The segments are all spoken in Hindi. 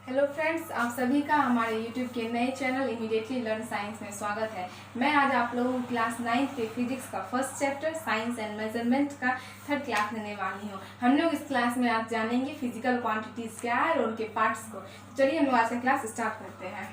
हेलो फ्रेंड्स, आप सभी का हमारे YouTube के नए चैनल इमीडिएटली लर्न साइंस में स्वागत है। मैं आज आप लोगों को क्लास 9th के फिजिक्स का first chapter science and measurement का थर्ड क्लास लेने वाली हूँ। हम लोग इस क्लास में आज जानेंगे फिजिकल क्वांटिटीज़ क्या है और उनके पार्ट्स को। चलिए हम लोग आज का क्लास स्टार्ट करते हैं।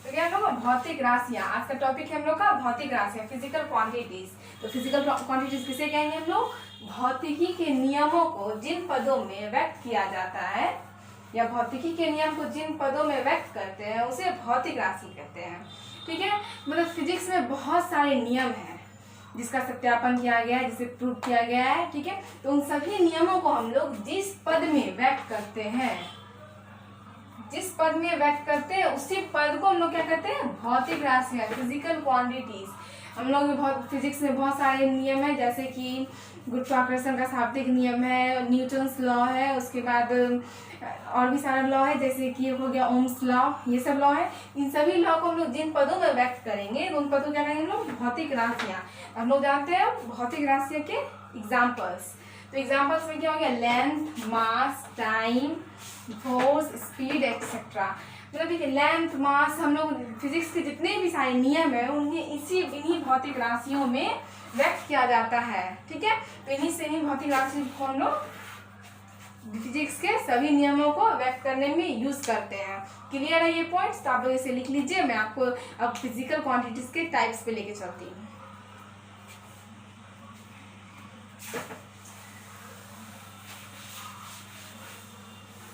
तो क्या हम लोग भौतिक राशियाँ, आज का टॉपिक है हम लोग का भौतिक राशियाँ, फिजिकल क्वांटिटीज़। तो फिजिकल क्वांटिटीज़ किसे कहेंगे हम लोग? भौतिकी के नियमों को जिन पदों में व्यक्त किया जाता है या भौतिकी के नियम को जिन पदों में व्यक्त करते हैं उसे भौतिक राशि कहते हैं। ठीक है, मतलब फिजिक्स में बहुत सारे नियम हैं जिसका सत्यापन किया गया है, जिसे प्रूव किया गया है। ठीक है, तो उन सभी नियमों को हम लोग जिस पद में व्यक्त करते हैं, जिस पद में व्यक्त करते हैं उसी पद को हम लोग क्या कहते हैं? भौतिक राशियाँ, फिजिकल क्वांटिटीज। हम लोग फिजिक्स में बहुत सारे नियम है, जैसे कि गुरुत्वाकर्षण का शाब्दिक नियम है, न्यूटन्स लॉ है, उसके बाद और भी सारा लॉ है, जैसे कि हो गया ओम्स लॉ, ये सब लॉ है। इन सभी लॉ को हम लोग जिन पदों में व्यक्त करेंगे उन पदों क्या कहेंगे हम लोग? भौतिक राशियाँ। हम लोग जानते हैं भौतिक राशियाँ के एग्जाम्पल्स। तो एग्जाम्पल्स में क्या हो गया? लेंथ, मास, टाइम, फोर्स, स्पीड एक्सेट्रा। मतलब देखिए, लेंथ, मास, हम लोग फिजिक्स के जितने भी सारे नियम है उन्हें इन्हीं भौतिक राशियों में व्यक्त किया जाता है। ठीक है, तो इन्हीं भौतिक राशियों को हम लोग फिजिक्स के सभी नियमों को व्यक्त करने में यूज करते हैं। क्लियर है ये पॉइंट्स? तो आप लोग इसे लिख लीजिए। मैं आपको अब फिजिकल क्वांटिटीज के टाइप्स पे लेके चलती हूँ।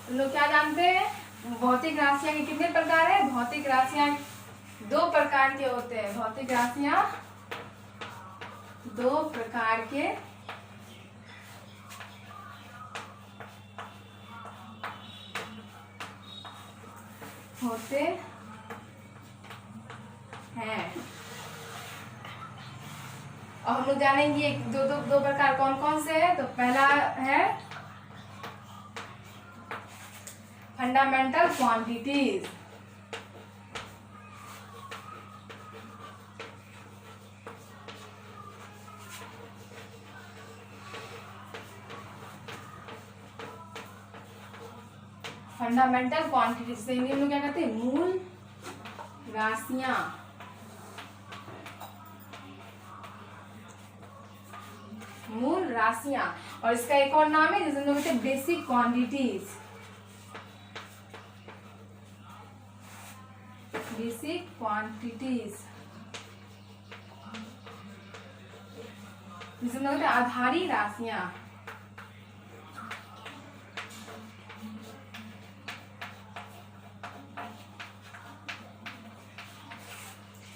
हम लोग क्या जानते हैं? भौतिक राशियां के कितने प्रकार है? भौतिक राशियां दो प्रकार के होते हैं। भौतिक राशियां दो प्रकार के होते हैं और हम लोग जानेंगे दो प्रकार कौन कौन से है। तो पहला है फंडामेंटल क्वांटिटीज। फंडामेंटल क्वांटिटीज से हम लोग क्या कहते हैं? मूल राशियां। मूल राशियां। और इसका एक और नाम है जिसे हम लोग कहते हैं बेसिक क्वांटिटीज। बेसिक क्वांटिटीज जिसे हम लोग कहते हैं आधारी राशियां।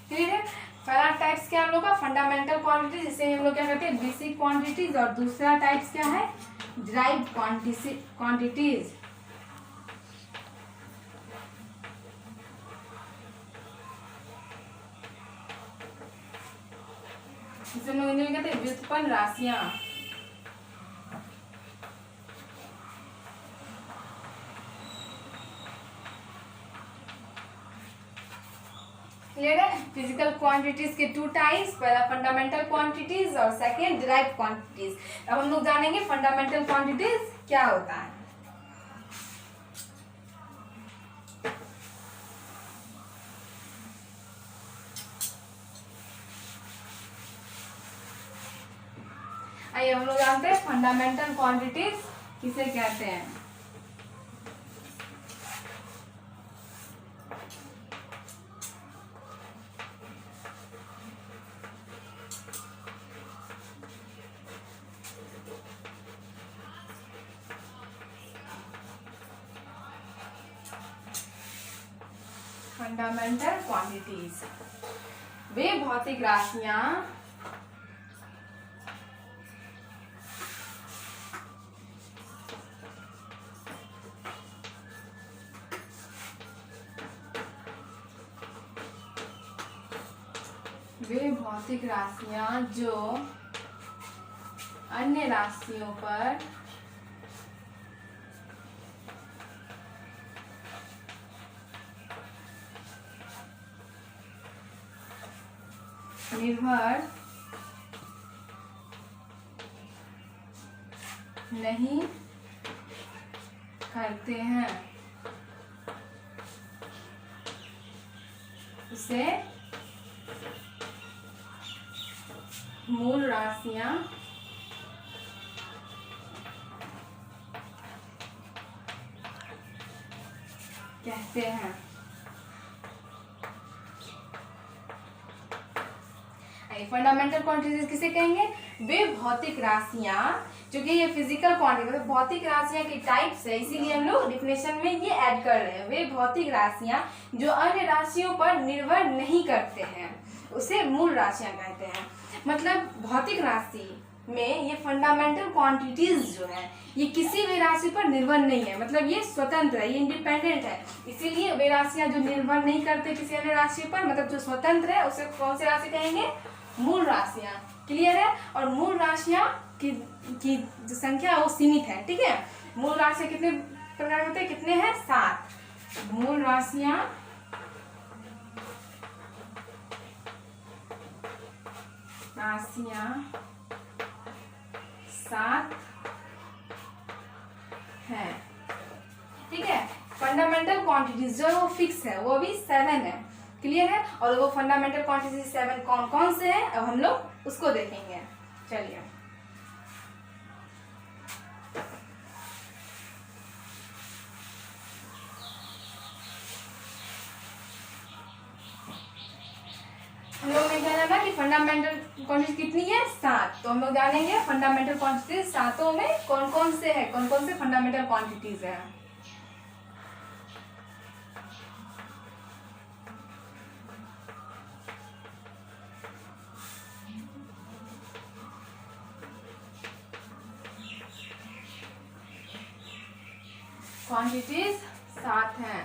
क्लियर है? पहला टाइप्स क्या हम लोग का? फंडामेंटल क्वांटिटीज, जिसे हम लोग क्या कहते हैं? Basic quantities. और दूसरा टाइप्स क्या है? Derived quantities. जिसे हम लोग हिंदी में कहते हैं व्युत्पन्न राशियां। क्लियर है? फिजिकल क्वांटिटीज के टू टाइप्स, पहला फंडामेंटल क्वांटिटीज और सेकेंड डिराइव्ड क्वांटिटीज। अब हम लोग जानेंगे फंडामेंटल क्वांटिटीज क्या होता है। आइए हम लोग जानते हैं फंडामेंटल क्वांटिटीज किसे कहते हैं। फंडामेंटल क्वांटिटीज वे भौतिक राशियां जो अन्य राशियों पर निर्भर नहीं करते हैं। उसे मूल राशियां कहते हैं। फंडामेंटल क्वांटिटीज किसे कहेंगे? वे भौतिक राशियां, जो कि ये फिजिकल क्वांटिटी मतलब भौतिक राशियां की टाइप्स है, इसीलिए हम लोग डिफिनेशन में ये ऐड कर रहे हैं। वे भौतिक राशियां जो अन्य राशियों पर निर्भर नहीं करते हैं, उसे मूल राशियां कहते हैं। मतलब भौतिक राशि में ये फंडामेंटल क्वांटिटीज जो है ये किसी भी राशि पर निर्भर नहीं है, मतलब ये स्वतंत्र है, ये इंडिपेंडेंट है। इसीलिए वे राशियां जो निर्भर नहीं करते किसी अन्य राशि पर, मतलब जो स्वतंत्र है, उसे कौन सी राशि कहेंगे? मूल राशियां। क्लियर है? और मूल राशियां की जो संख्या है वो सीमित है। ठीक है, मूल राशियां कितने प्रकार के होते हैं? कितने हैं? 7 मूल राशियां। राशियां 7 है। ठीक है, फंडामेंटल क्वांटिटीज जो है वो फिक्स है, वो भी 7 है। क्लियर है? और वो फंडामेंटल क्वांटिटीज 7 कौन कौन से हैं, अब हम लोग उसको देखेंगे। चलिए, हम लोग ने जाना था कि फंडामेंटल क्वांटिटीज कितनी है? 7। तो हम लोग जानेंगे फंडामेंटल क्वांटिटीज 7 में कौन कौन से है, कौन कौन से फंडामेंटल क्वांटिटीज है। क्वांटिटीज 7 हैं।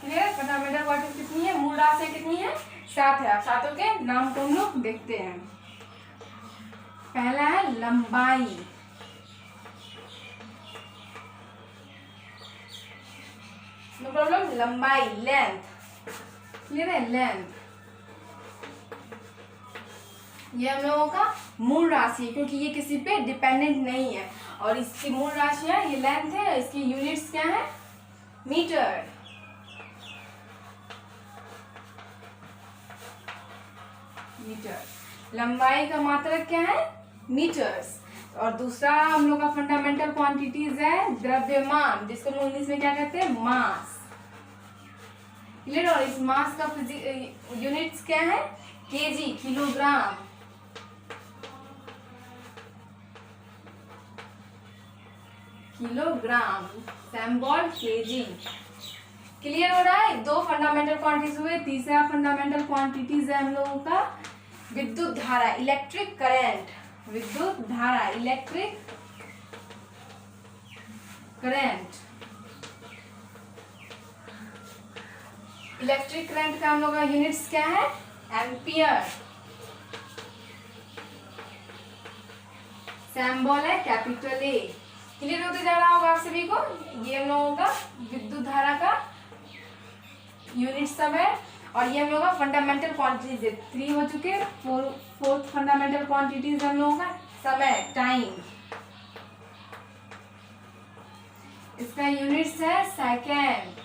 क्लियर? फंडामेंटल क्वांटिटीज कितनी है? मूल राशियां कितनी है? 7 है। 7 के नाम को हम लोग देखते हैं। पहला है लंबाई। नो प्रॉब्लम, लंबाई, लेंथ। क्लियर है? लेंथ ये हम लोगों का मूल राशि है, क्योंकि ये किसी पे डिपेंडेंट नहीं है। और इसकी मूल राशि है, ये लेंथ है। इसकी यूनिट्स क्या है? मीटर। मीटर। लंबाई का मात्रक क्या है? मीटर्स। और दूसरा हम लोग का फंडामेंटल क्वांटिटीज है द्रव्यमान, जिसको हम इंग्लिश में क्या कहते हैं? मास। क्लियर? और इस मास का यूनिट्स क्या है? K g, kilogram. Kilogram, symbol k g. Clear हो रहा है? 2 फंडामेंटल क्वांटिटीज हुए। तीसरा फंडामेंटल क्वांटिटीज है हम लोगों का विद्युत धारा, इलेक्ट्रिक करंट। विद्युत धारा, इलेक्ट्रिक करंट। इलेक्ट्रिक करंट का हम लोग का यूनिट्स क्या है? एम्पियर। सैम्बॉल है कैपिटल ए। क्लियर होते जा रहा होगा आप सभी को? ये हम लोगों का विद्युत धारा का यूनिट सब है। और ये हम लोग का फंडामेंटल क्वांटिटीज है। 3 हो चुके। फोर्थ फंडामेंटल क्वांटिटीज हम लोगों का समय, टाइम। इसका यूनिट्स है second.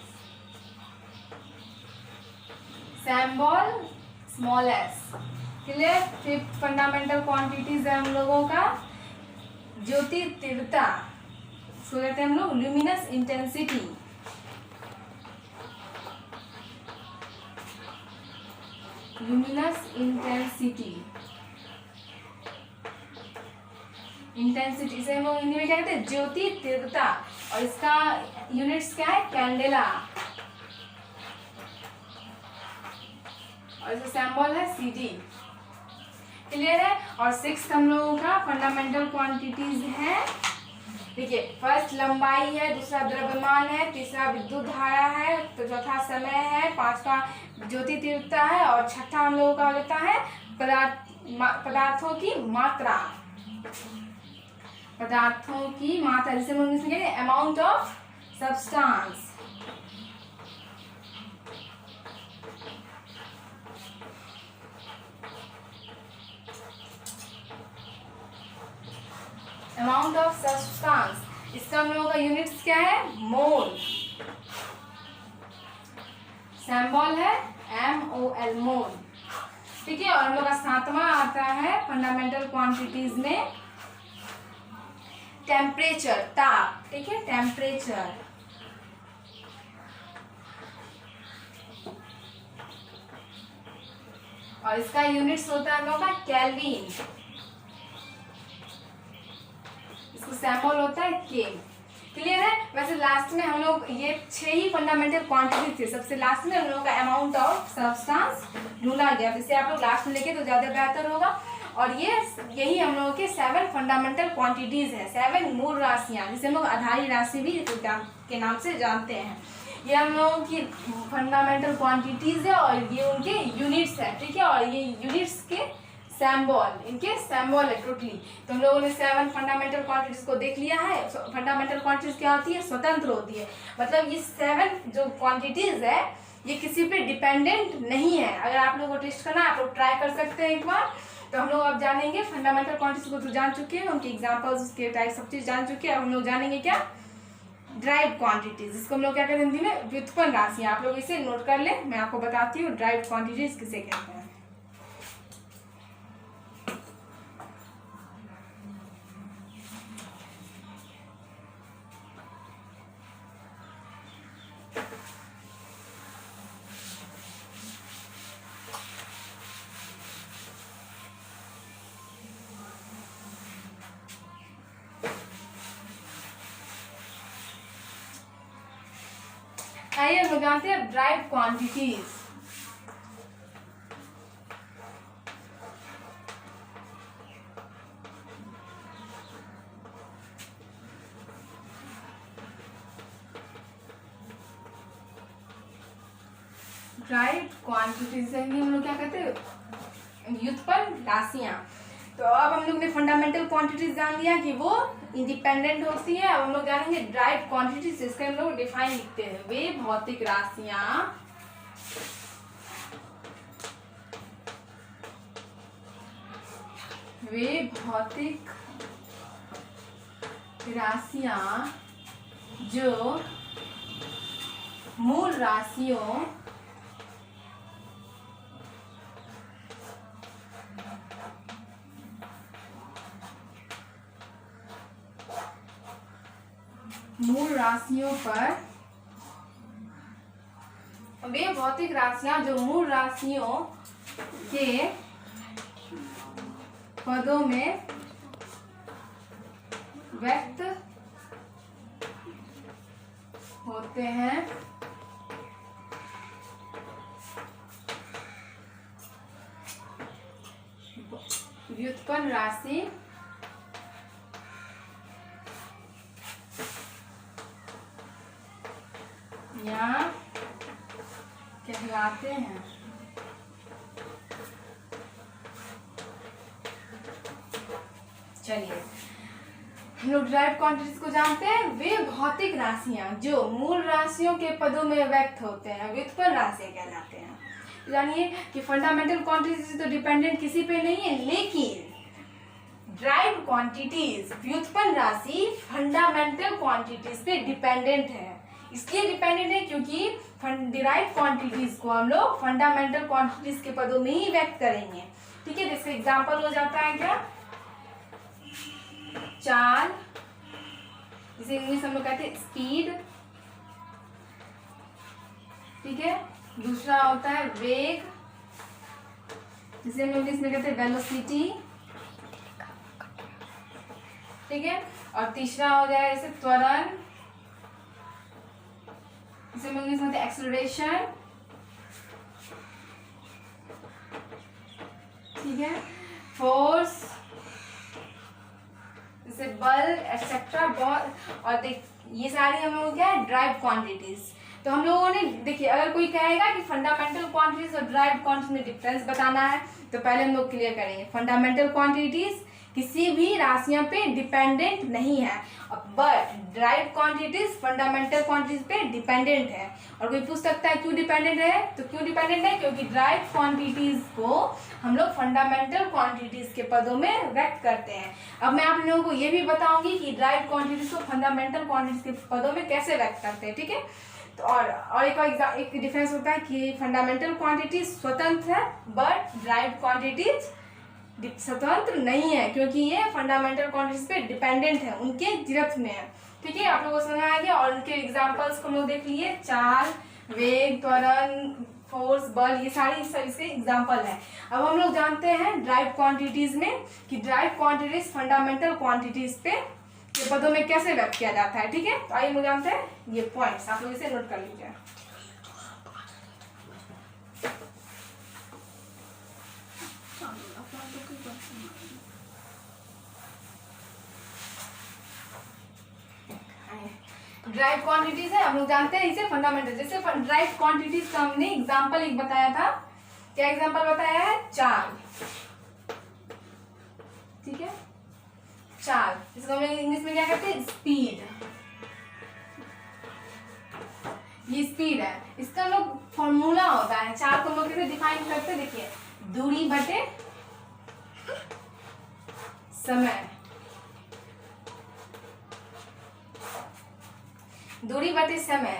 Symbol small s. Clear? Fifth fundamental quantities है हम लोगों का ज्योति तीव्रता, इसको कहते हैं हम लोग luminous intensity. Luminous intensity. Intensity इसे हम लोग हिंदी में क्या कहते हैं? ज्योति तीव्रता। और इसका यूनिट्स क्या है? कैंडेला। और इसका सिंबल है सीडी। क्लियर है? और 6 हम लोगों का फंडामेंटल क्वांटिटीज है। देखिए, फर्स्ट लंबाई है, दूसरा द्रव्यमान है, तीसरा विद्युत धारा है, तो चौथा समय है, 5वां ज्योति तीव्रता है, और छठा हम लोगों का हो जाता है पदार्थों की मात्रा। पदार्थों की मात्रा, जिसे हम इंग्लिश में कहते हैं amount of substance. Amount of substance, इसका हम लोगों का यूनिट्स क्या है? मोल। सैम्बॉल है MOL, मोल। ठीक है, और हम लोग का 7वां आता है फंडामेंटल क्वांटिटीज में टेम्परेचर, ताप। ठीक है, टेम्परेचर। और इसका यूनिट्स होता है हम लोग का केल्विन। इसको सैम्पल होता है के। क्लियर है। वैसे लास्ट में हम लोग ये 6 ही फंडामेंटल क्वांटिटी थे, सबसे लास्ट में हम लोग का अमाउंट ऑफ सब्सटेंस ढूंढा गया। इसे आप लोग लास्ट में लेके तो ज्यादा बेहतर होगा। और ये यही हम लोगों के 7 फंडामेंटल क्वांटिटीज है, 7 मूल राशियां, जिसे हम लोग आधारी राशि भी के नाम से जानते हैं। ये हम लोगों की फंडामेंटल क्वांटिटीज है और ये उनके यूनिट्स है। ठीक है, और ये यूनिट्स के सैम्बॉल, इनके सैम्बॉल है टोटली। तो हम लोगों ने 7 फंडामेंटल क्वांटिटीज को देख लिया है। फंडामेंटल क्वांटिटीज क्या होती है? स्वतंत्र होती है। मतलब ये 7 जो क्वांटिटीज है ये किसी पे डिपेंडेंट नहीं है। अगर आप लोगों को टेस्ट करना है आप लोग ट्राई कर सकते हैं एक बार। तो हम लोग अब जानेंगे फंडामेंटल क्वांटिटीज को तो जान चुके हैं, उनके एग्जांपल्स, उसके टाइप सब चीज जान चुके हैं। अब हम लोग जानेंगे क्या? ड्राइव क्वांटिटीज, जिसको हम लोग क्या कहते हैं हिंदी में? व्युत्पन्न राशियां। आप लोग इसे नोट कर ले, मैं आपको बताती हूँ ड्राइव क्वांटिटीज किसे कहते हैं। आइए हम लोग जानते हैं ड्राइव क्वांटिटीज। ड्राइव क्वांटिटीज से हम लोग क्या कहते हैं? व्युत्पन्न राशियां। तो अब हम लोग ने फंडामेंटल क्वांटिटीज जान लिया कि वो इंडिपेंडेंट होती है। अब हम लोग जानेंगे ड्राइव क्वांटिटीज, जिसके हम लोग डिफाइन लिखते हैं। वे भौतिक राशियां जो मूल राशियों पर, वे भौतिक राशियां जो मूल राशियों के पदों में व्यक्त होते हैं, व्युत्पन्न राशि या कहलाते हैं। चलिए हम लोग ड्राइव क्वांटिटीज को जानते हैं। वे भौतिक राशियां जो मूल राशियों के पदों में व्यक्त होते हैं, व्युत्पन्न राशियां कहलाते हैं। जानिए कि फंडामेंटल क्वांटिटीज तो डिपेंडेंट किसी पे नहीं है, लेकिन ड्राइव क्वांटिटीज, व्युत्पन्न राशि, फंडामेंटल क्वांटिटीज पे डिपेंडेंट है। इसलिए डिपेंडेंट है क्योंकि डिराइव क्वांटिटीज को हम लोग फंडामेंटल क्वांटिटीज के पदों में ही व्यक्त करेंगे। ठीक है, इसका एग्जांपल हो जाता है क्या? चाल, जिसे इंग्लिश हम लोग कहते हैं स्पीड। ठीक है, दूसरा होता है वेग, जिसे हम इंग्लिश में कहते हैं वेलोसिटी। ठीक है, और तीसरा हो जाए जैसे त्वरण, जिसे हम इंग्लिश में कहते हैं एक्सेलरेशन। ठीक है, फोर्स, जैसे बल, एक्सेट्रा। बहुत और देख ये सारी हम लोग क्या है? Drive quantities. तो हम लोगों ने देखिए, अगर कोई कहेगा कि फंडामेंटल क्वांटिटीज और ड्राइव क्वांटिटीज में डिफरेंस बताना है, तो पहले हम लोग क्लियर करेंगे। फंडामेंटल क्वांटिटीज किसी भी राशियां पे डिपेंडेंट नहीं है, but drive quantities fundamental quantities पे डिपेंडेंट है। और कोई पूछ सकता है क्यों डिपेंडेंट है, तो क्यों डिपेंडेंट है, क्योंकि ड्राइव क्वांटिटीज को हम लोग फंडामेंटल क्वांटिटीज के पदों में व्यक्त करते हैं। अब मैं आप लोगों को ये भी बताऊंगी कि ड्राइव क्वांटिटीज को फंडामेंटल क्वांटिटीज के पदों में कैसे व्यक्त करते हैं, ठीक है। तो और एक डिफरेंस होता है कि फंडामेंटल क्वांटिटीज स्वतंत्र है, बट ड्राइव क्वांटिटीज स्वतंत्र नहीं है, क्योंकि ये फंडामेंटल क्वांटिटीज पे डिपेंडेंट है, उनके गिरफ्त में है, ठीक है। आप लोगों को समझ आ गया। और उनके एग्जांपल्स को हम लोग देख लिए, चाल, वेग, त्वरण, फोर्स, बल, ये सारी इसके एग्जांपल है। अब हम लोग जानते हैं ड्राइव क्वांटिटीज में कि ड्राइव क्वांटिटीज फंडामेंटल क्वांटिटीज पे ये पदों में कैसे व्यक्त किया जाता है, ठीक है। तो आइए हम लोग जानते हैं ये पॉइंट्स, आप लोग इसे नोट कर लीजिए। ड्राइव क्वांटिटीज है, हम लोग जानते हैं इसे फंडामेंटल। जैसे ड्राइव क्वांटिटीज का हमने एग्जांपल एक बताया था, क्या एग्जांपल बताया है, चाल, ठीक है, चाल, जिसको हम इंग्लिश में क्या कहते हैं, स्पीड। ये स्पीड है, इसका हम लोग फॉर्मूला होता है, चाल को हम लोग कैसे डिफाइन करते हैं, देखिए, दूरी बटे समय, दूरी बटे समय।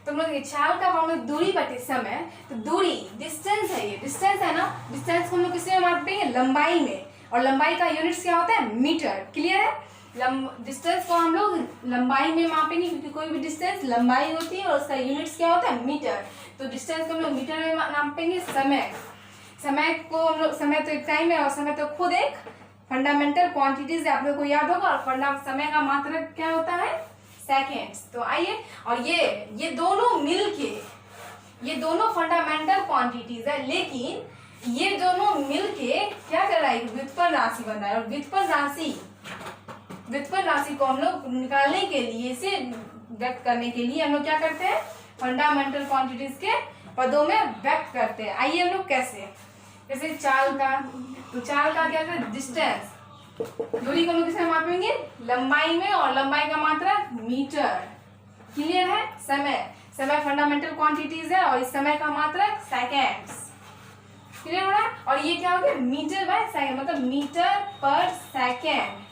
तो हम लोग चाल का फॉर्मूला दूरी बटे समय, तो दूरी डिस्टेंस है, ये डिस्टेंस है ना, डिस्टेंस को हम लोग किसमें मापेंगे, लंबाई में, और लंबाई का यूनिट्स क्या होता है, मीटर, क्लियर है। डिस्टेंस को हम लोग लंबाई में मापेंगे, क्योंकि कोई भी डिस्टेंस लंबाई होती है और उसका यूनिट्स क्या होता है, मीटर। तो डिस्टेंस को हम लोग मीटर में मापेंगे। समय, समय को हम लोग, समय तो एक टाइम है और समय तो खुद एक फंडामेंटल क्वांटिटीज है, आप लोग को याद होगा। और समय का मात्रक क्या होता है, सेकेंड्स। तो आइए, और ये दोनों मिलके, ये दोनों फंडामेंटल क्वांटिटीज है, लेकिन ये दोनों मिलके क्या कर रहा है, व्युत्पन्न राशि बन रहा है। और व्युत्पन्न राशि को हम लोग निकालने के लिए, इसे व्यक्त करने के लिए हम लोग क्या करते हैं, फंडामेंटल क्वांटिटीज के पदों में व्यक्त करते हैं। आइए हम लोग कैसे, जैसे चाल का, तो चाल का क्या है, डिस्टेंस, दूरी को हम लोग किसमें मापेंगे, लंबाई में, और लंबाई का मात्रा मीटर, क्लियर है। समय, समय फंडामेंटल क्वांटिटीज है और इस समय का मात्रक सेकेंड्स, क्लियर हो रहा है। और ये क्या हो गया, मीटर बाय सेकेंड, मतलब मीटर पर सेकेंड,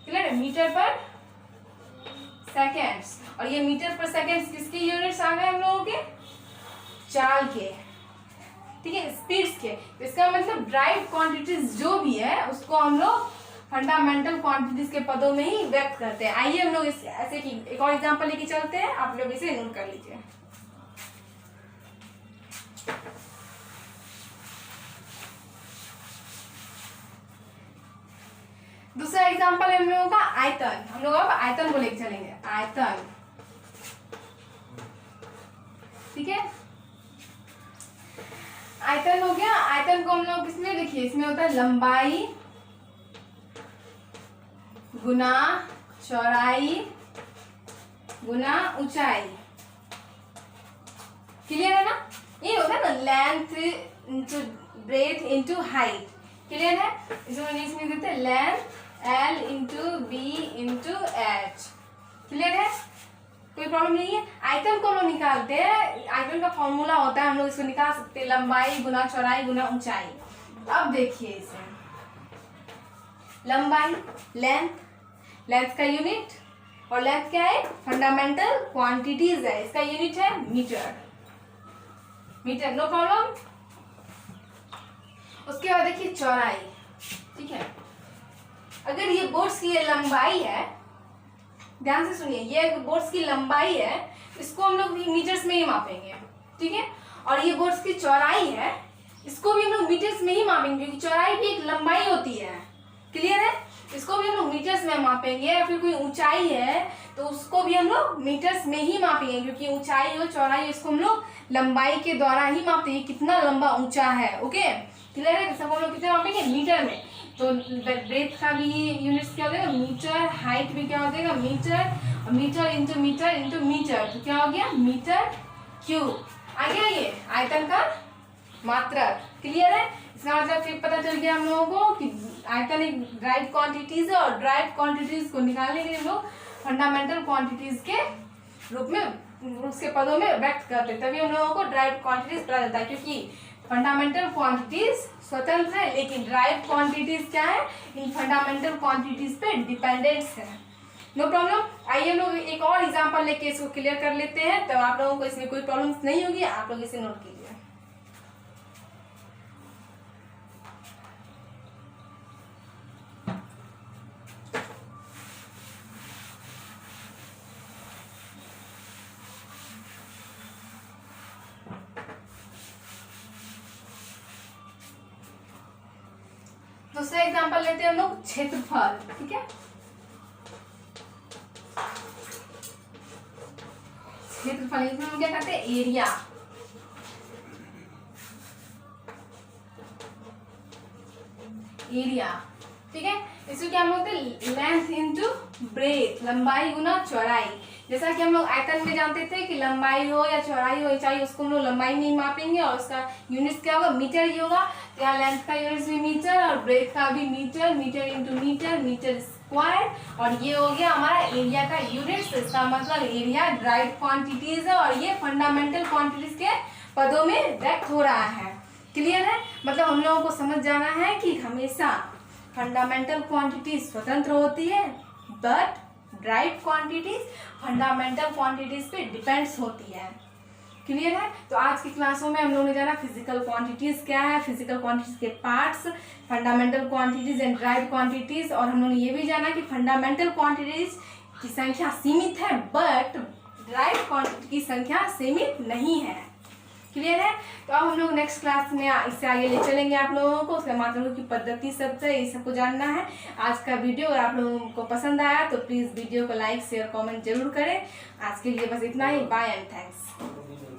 क्लियर है, मीटर पर सेकेंड्स। और ये मीटर पर सेकेंड्स किसके यूनिट्स आ गए हम लोगों के, चाल के, ठीक है, स्पीड्स के। तो इसका मतलब ड्राइव क्वांटिटीज जो भी है उसको हम लोग फंडामेंटल क्वांटिटीज के पदों में ही व्यक्त करते हैं। आइए हम लोग इस ऐसे की एक और एग्जांपल लेके चलते हैं, आप लोग इसे नोट कर लीजिए। दूसरा एग्जांपल है हम लोगों का आयतन। हम लोग अब आयतन को लेके चलेंगे, आयतन, ठीक है। आयतन हो गया, आयतन को हम लोग किसमें, देखिए इसमें होता है लंबाई गुना चौड़ाई गुना ऊंचाई, क्लियर है ना। ये होता है ना length into breadth into height, clear है। इसमें इंग्लिश में देते हैं length L into B into H, clear है, कोई प्रॉब्लम नहीं है। आयतन को हम लोग निकालते हैं, आयतन का फॉर्मूला होता है, हम लोग इसको निकाल सकते हैं, लंबाई गुना चौड़ाई गुना ऊंचाई। अब देखिए इसे, लंबाई, लेंथ, लेंथ का यूनिट, और लेंथ क्या है, फंडामेंटल क्वांटिटीज है, इसका यूनिट है मीटर, मीटर, नो प्रॉब्लम। उसके बाद देखिए चौड़ाई, ठीक है। अगर ये बोर्ड्स की लंबाई है, ध्यान से सुनिए, ये बोर्ड्स की लंबाई है, इसको हम लोग मीटर्स में ही मापेंगे, ठीक है। और ये बोर्ड्स की चौड़ाई है, इसको भी हम लोग मीटर्स में ही मापेंगे, क्योंकि चौड़ाई भी एक लंबाई होती है, क्लियर है। इसको भी हम लोग मीटर्स में मापेंगे। या फिर कोई ऊंचाई है तो उसको भी हम लोग मीटर्स में ही मापेंगे, क्योंकि ऊंचाई और चौड़ाई इसको हम लोग लंबाई के द्वारा ही मापते हैं, कितना लंबा ऊंचा है, ओके, क्लियर है। सब हम लोग कितने मापेंगे, मीटर में। तो ब्रेथ का भी यूनिट्स क्या हो जाएगा, मीटर, हाइट भी क्या हो जाएगा, metre, metre into metre into metre, तो क्या हो गया, मीटर क्यूब। आ गया ये आयतन का मात्रक, क्लियर है। इसका मतलब फिर पता चल गया हम लोगों को कि आयतन एक ड्राइव क्वांटिटीज है और ड्राइव क्वांटिटीज को निकालने के लिए हम लोग फंडामेंटल क्वांटिटीज के रूप में उसके पदों में व्यक्त करते हैं, तभी हम लोगों को ड्राइव क्वांटिटीज पता चलता है। क्योंकि फंडामेंटल क्वांटिटीज स्वतंत्र है लेकिन ड्राइव क्वांटिटीज क्या है, इन फंडामेंटल क्वांटिटीज पे डिपेंडेंस है। No problem. आइए हम लोग एक और एग्जांपल लेके इसको क्लियर कर लेते हैं, तो आप लोगों को इसमें कोई प्रॉब्लम नहीं होगी, आप लोग इसे नोट कीजिए। दूसरा एग्जांपल लेते हैं हम लोग क्षेत्रफल, ठीक है। क्षेत्रफल इसमें हम क्या करते हैं, एरिया। एरिया, ठीक है। इसको क्या हम लोग लेंथ इनटू ब्रेथ, लंबाई गुना चौड़ाई। जैसा कि हम लोग आयतन में जानते थे कि लंबाई हो या चौड़ाई हो, ऊंचाई, उसको हम लोग लंबाई में ही मापेंगे और उसका यूनिट क्या होगा, मीटर ही होगा। तो यहाँ लेंथ का यूनिट भी मीटर और ब्रेथ का भी metre, metre into metre, metre square. और ये हो गया हमारा एरिया का यूनिट। इसका मतलब एरिया ड्राइव क्वांटिटीज है और ये फंडामेंटल क्वांटिटीज के पदों में व्यक्त हो रहा है। क्लियर है? मतलब हम लोगों को समझ जाना है कि हमेशा फंडामेंटल क्वांटिटीज स्वतंत्र होती है but drive quantities fundamental quantities पे डिपेंड्स होती है। क्लियर है? तो आज की क्लासों में हम लोगों ने जाना फिजिकल क्वांटिटीज क्या है, फिजिकल क्वांटिटीज के parts, fundamental quantities and drive quantities. और हम लोगों ने ये भी जाना कि फंडामेंटल क्वांटिटीज की संख्या सीमित है बट ड्राइव क्वांटिटी की संख्या सीमित नहीं है। क्लियर है? तो अब हम लोग नेक्स्ट क्लास में इससे आगे ले चलेंगे आप लोगों को, उसके मात्रा की पद्धति सब है, ये सबको जानना है। आज का वीडियो अगर आप लोगों को पसंद आया तो प्लीज़ वीडियो को लाइक शेयर कमेंट जरूर करें। आज के लिए बस इतना ही। Bye and thanks.